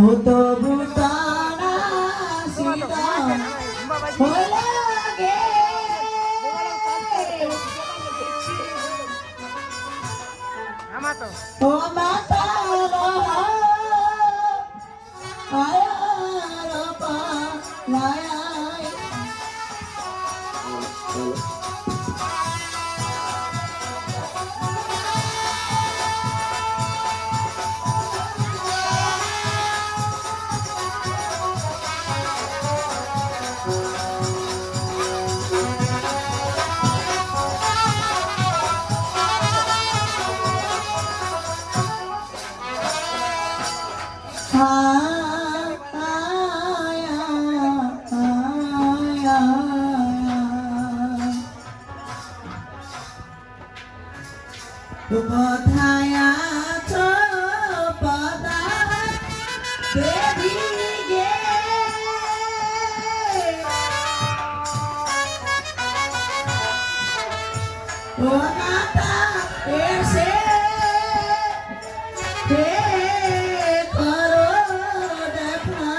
তো বুতানা সিদা হলো গে ও মাতা আয়া রপা লায় কোথায় আছো পদা দেবী গে ও মাতা এসে করো দেখা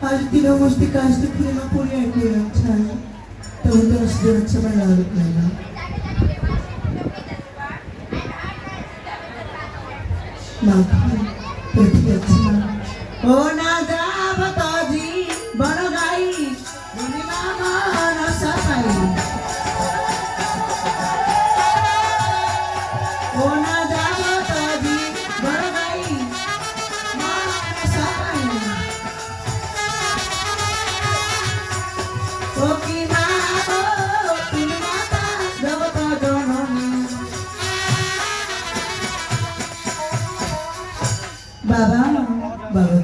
आज तीनों मुझे कास्ट फिल्म पूरी आएगी अच्छा है तो उधर उससे अच्छा बना लेगा माँ प्रति अच्छा ओ ना जा बता जी बनो गाई बुनी मामा ना सफाई ओ ना जा बता जी बनो गाई বাবা বাবা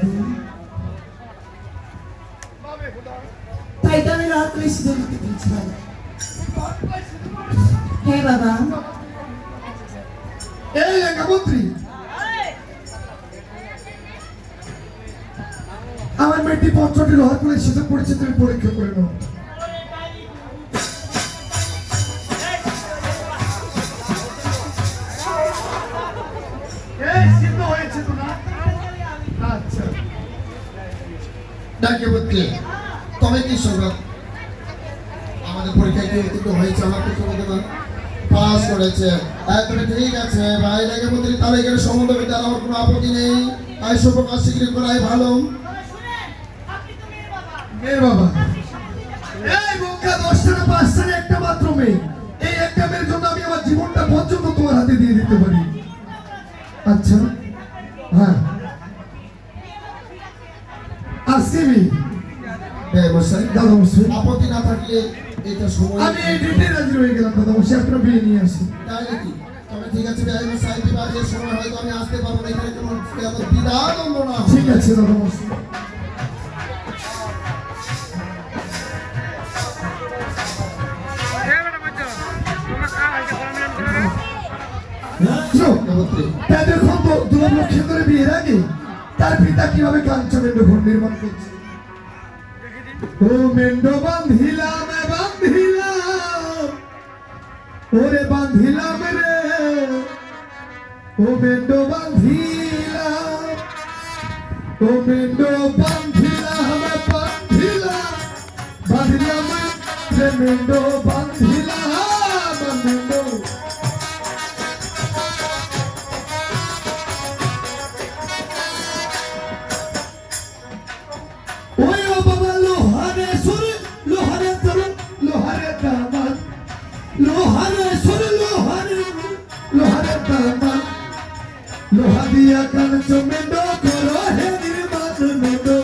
তাই তো আমি রাত করে সিঁদুর দিতে দিয়েছিলাম হ্যাঁ বাবা এই লেখামন্ত্রী আমার মেয়েটি পত্রটি রহস্য করে সিঁদুর পড়েছে তুমি পরীক্ষা করে নাও তবে কি সৌরভ আমাদের পরীক্ষায় কিন্তু হয়েছে আমার কিছু বলতে পারো পাস করেছে তুমি ঠিক আছে ভাই লাগে মন্ত্রী তাহলে এখানে সম্বন্ধ বিদ্যার আমার কোনো আপত্তি নেই আই সব কাজ স্বীকৃতি করাই ভালো মেয়ের বাবা এই মুখে 10টা না 5টা একটা মাত্র মেয়ে এই একটা মেয়ের জন্য আমি আমার জীবনটা পর্যন্ত তোমার হাতে দিয়ে দিতে পারি আচ্ছা হ্যাঁ আসিবি দাদা মশাই আপত্তি না থাকলে এটা সময় আমি এই ডেটে রাজি হয়ে গেলাম দাদা মশাই আপনার বিয়ে নিয়ে আসি তাই নাকি তবে ঠিক আছে ভাই মশাই বিবাহের সময় হয়তো আমি আসতে পারবো না এখানে কোনো বিধান না ঠিক আছে দাদা মশাই দেখুন তো দুর্লভ লক্ষ্মী বিয়ের আগে তার পিতা কিভাবে কাঞ্চমেন্দ্র ঘর নির্মাণ করছে ও মেন্ডো বাঁধিলাম ওরে বাঁধিলাম রে ও মেন্ডো বাঁধিলাম রে মেন্ডো বাঁধিলাম মেন্ডো লোহা দিয়া কাঞ্চ মেন্ডো করো হে নির্মাণ মেন্ডো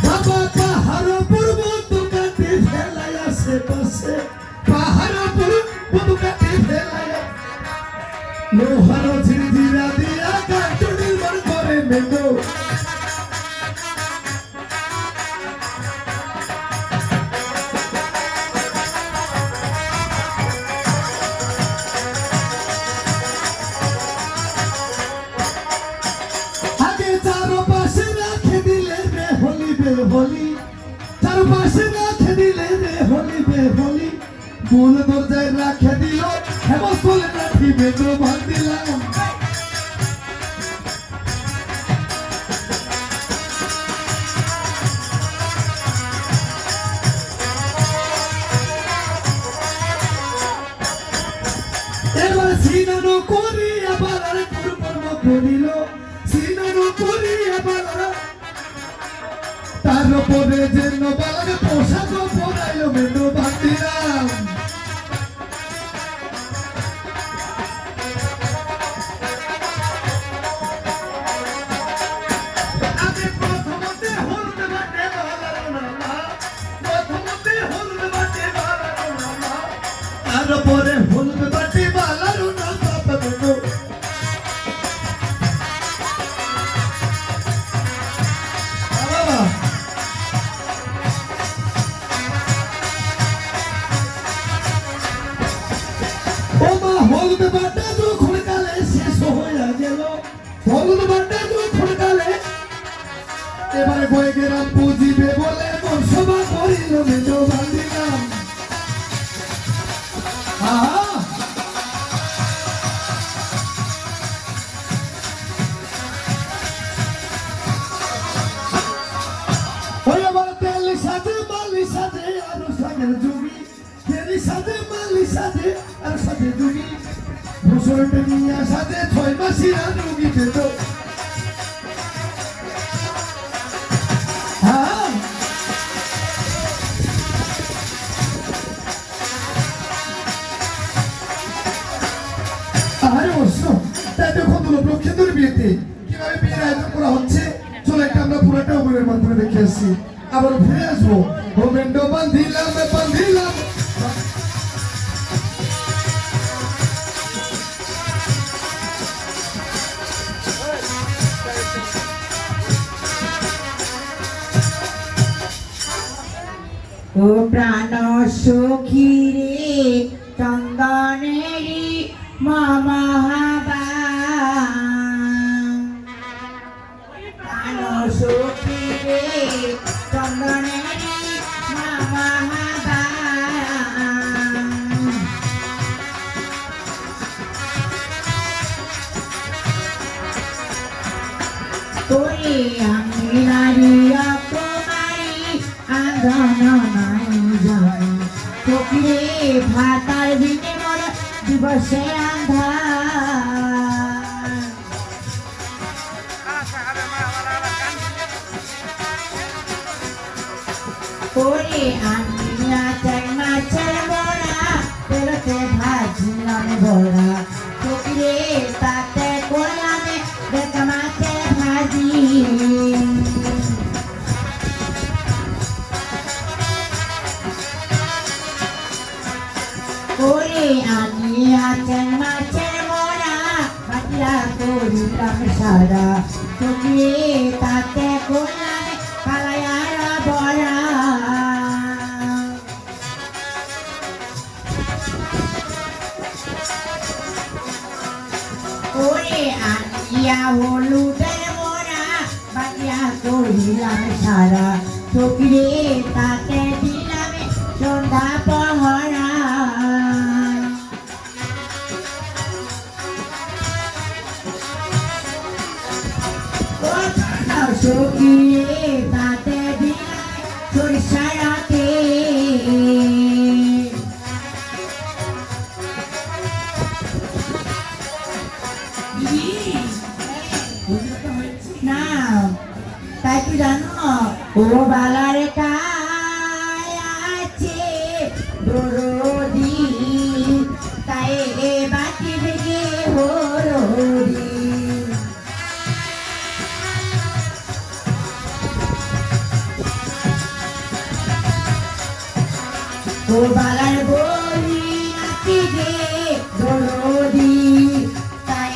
বাবা ঝিরঝিরা দিয়া কাটু নির্মাণ করে মেঘো আগে চারপাশে রাখে দিলে রে হলি বে হলি চারপাশে রাখে দিলে রে হলি বে হলি মূল দরজায় রাখে দিল হেমস বলে রাখি বেদো ভাগ দিলাম এবার সিনানো করি আবার আর কুরকর্ম করিল সিনানো করি আবার তার উপরে যেন বালারে পোশাক পরাইল মেনো ভাগ দিলাম আগে প্রথমতে হলুদ বাটে বালার নামা প্রথমতে হলুদ বাটে বালার নামা তার উপরে হলুদ বাটে বালার নামা মেনো বাবা ও মা হলুদ বাটা যখন কালে শেষ হইয়া গেল হলুদ বাটা যখন কালে এবারে বয়ে গেলাম পুজিবে বলে মন সভা করিল মেজো বান্দিলাম ওই আমার তেলি সাথে মালি সাথে আরো সাগের জমি তেলি সাথে মালি সাথে আর সাথে জমি ভূষণটা নিয়ে সাথে 6 মাসি রুগী পেত আরে অবশ্য তাই দেখুন লক্ষ্মীন্দর বিয়েতে কিভাবে বিয়ের আয়োজন করা হচ্ছে চলো একটা আমরা পুরোটা উপরের মাধ্যমে দেখে আসছি আবার ফিরে আসবো হোমেন্ডো বান্ধিলাম বান্ধিলাম ও প্রাণ সখী রে চন্দনেরি মামাহাবা প্রাণ সখী রে চন্দনেরি মামাহাবা তোরে আমি নারী অপমারি আঙ্গন নাই জানি চোখে ভাতার দিনে মর দিবসে আন্ধার ওরে আমি নাচাই মাছের বড়া তেলতে ভাজিলাম বড়া চোখে তাতে করলাম দেখা মাছের ভাজি ওরে আমি আছেন মাছের মোড়া বাটিয়া করিলাম সারা চোখে তাতে করলাম পালায়ার বড়া ওরে আনিয়া হলুদের মোড়া বাটিয়া করিলাম সারা চোখে তাতে দিলাম সন্ধ্যা পহরা সখিয়ে তাতে দিলাম সরিষাতে না তাই কি জানো ও বালার কায় আছে দরদি তাই এ বাটি ভেঙে হরদি ও বালার বলি নাকি গে দরদি তাই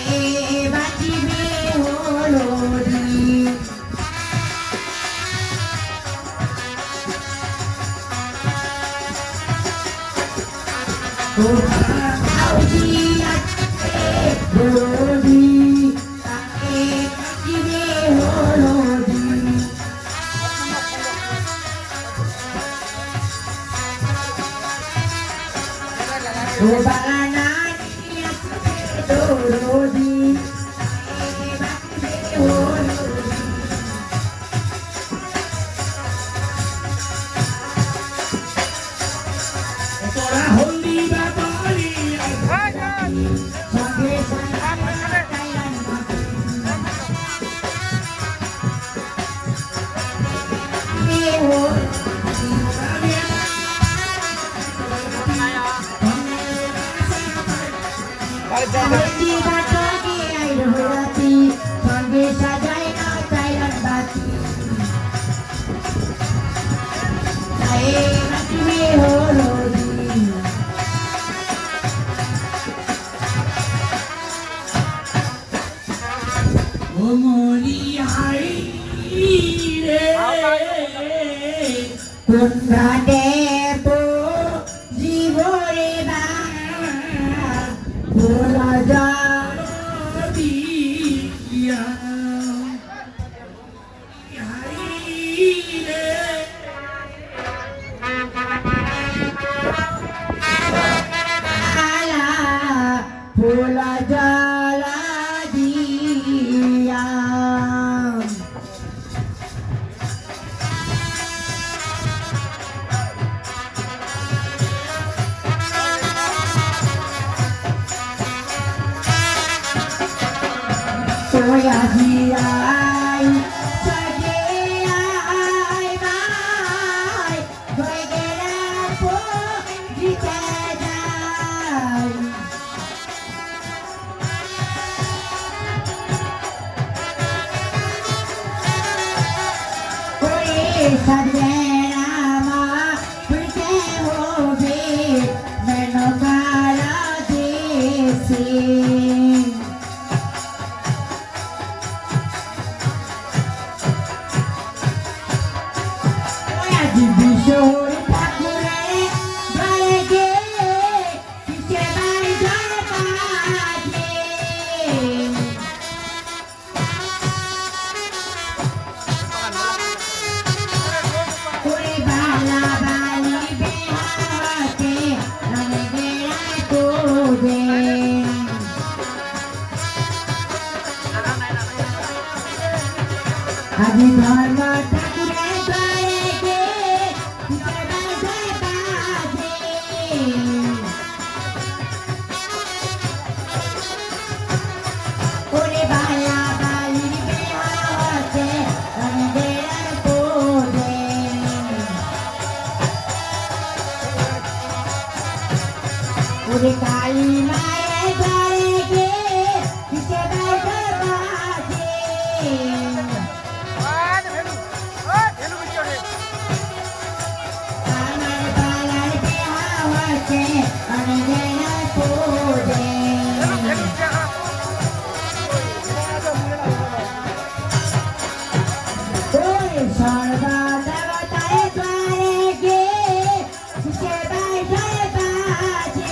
हो Haji batagi air hurati Sangge sajai na cairan bati Sae lakshmi horodi Omori hai re Kundra depo jibore ba Bola jalo dia hai re ala bola jala dia Soya diai sagai mai Bagera po ditadai Oi sadera ma purte hobe menokara desi Di bisor pakure balege kise bai jarapaje Kure bala bali behate ranegera kode Adi dharma Thakure balege kise bai jarapaje Kure bala bali behate ranegera kode Kure kali mae balege kise bai jarapaje Amar balai behawate ranegera kode Oi sarva devataye dwarege kise bai jarapaje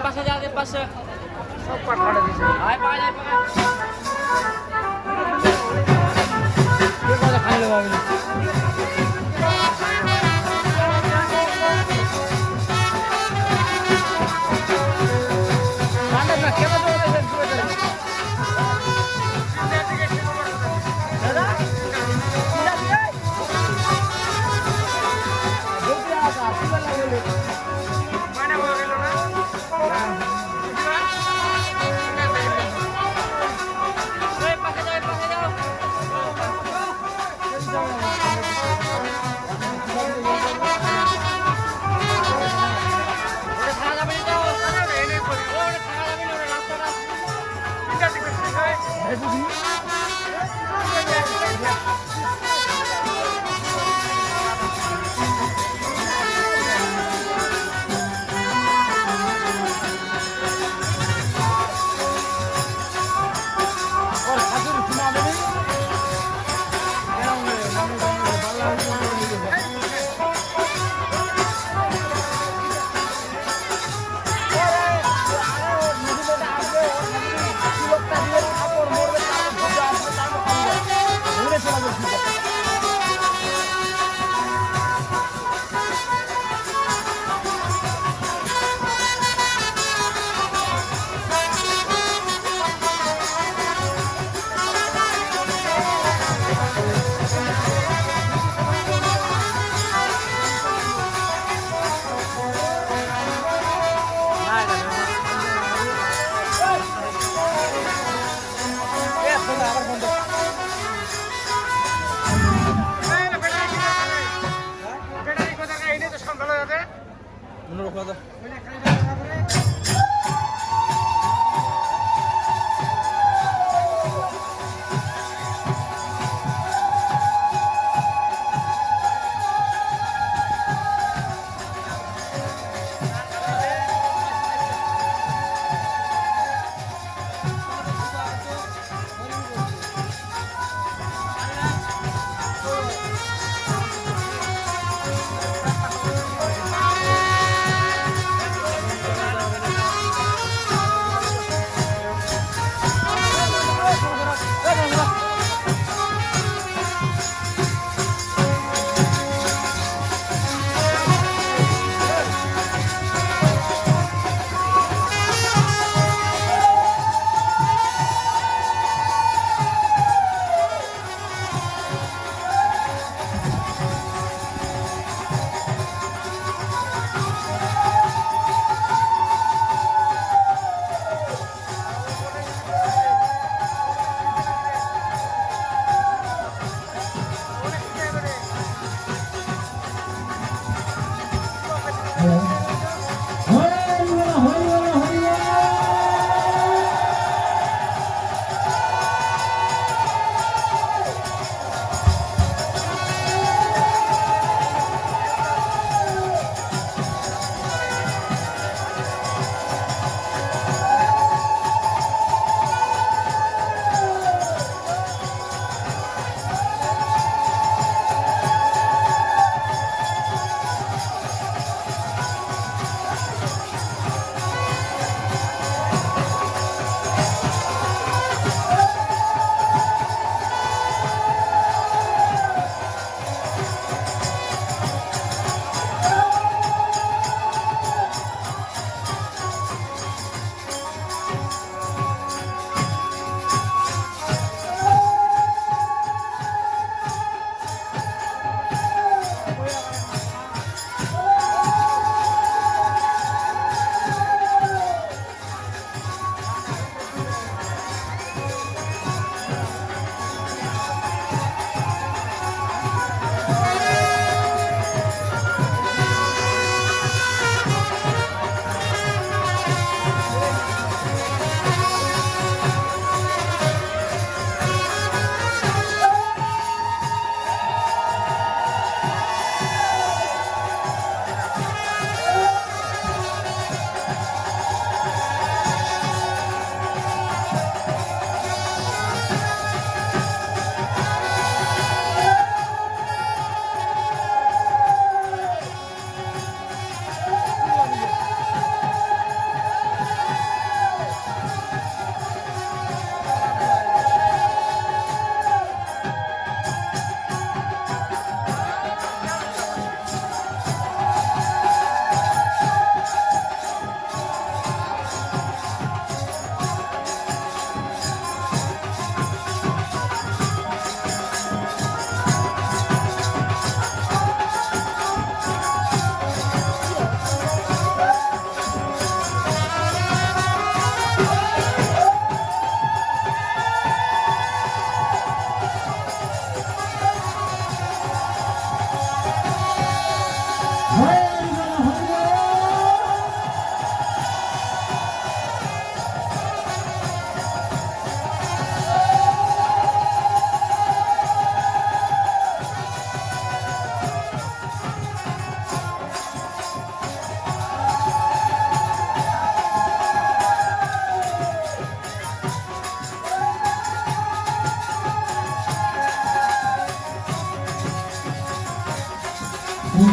পাশে যা পাশে সব পাট ফাটা দিছে আয় পাকা যায় পাকা কে কথা খাইলো বাবু কান্ডা না কেন তো দেন দাদা কিলা দিয়ে বলতে আসা কিলা লাগলো মানে হয়ে গেল না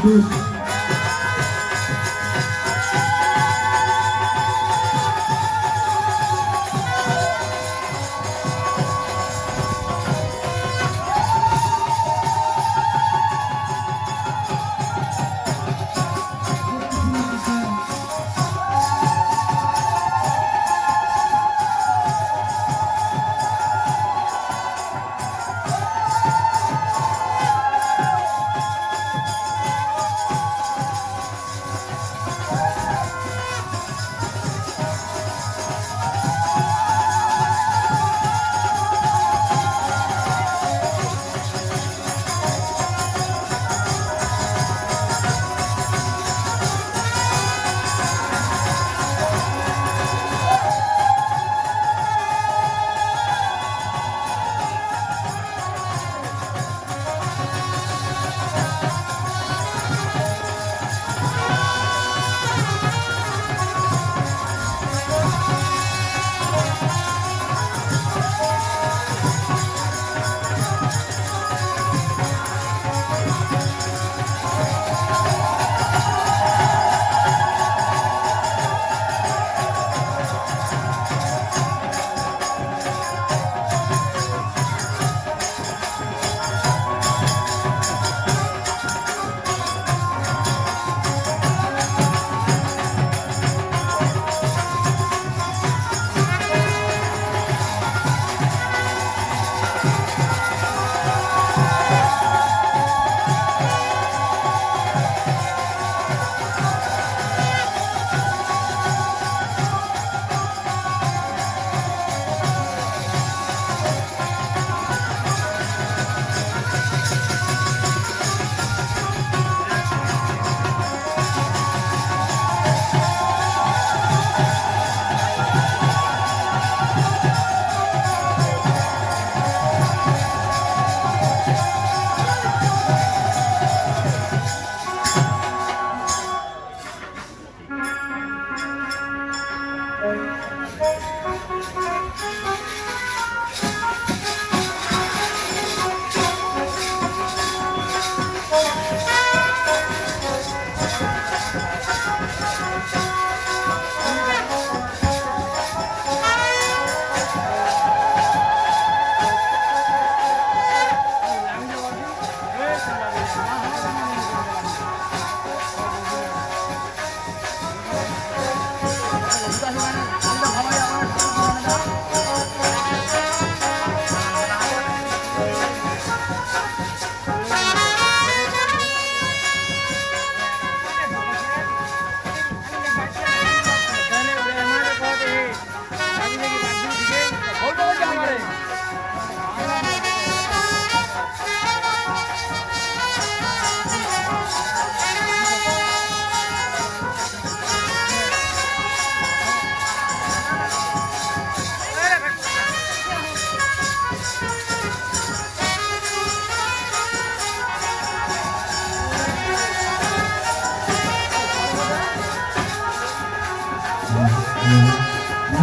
গুড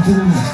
마지막에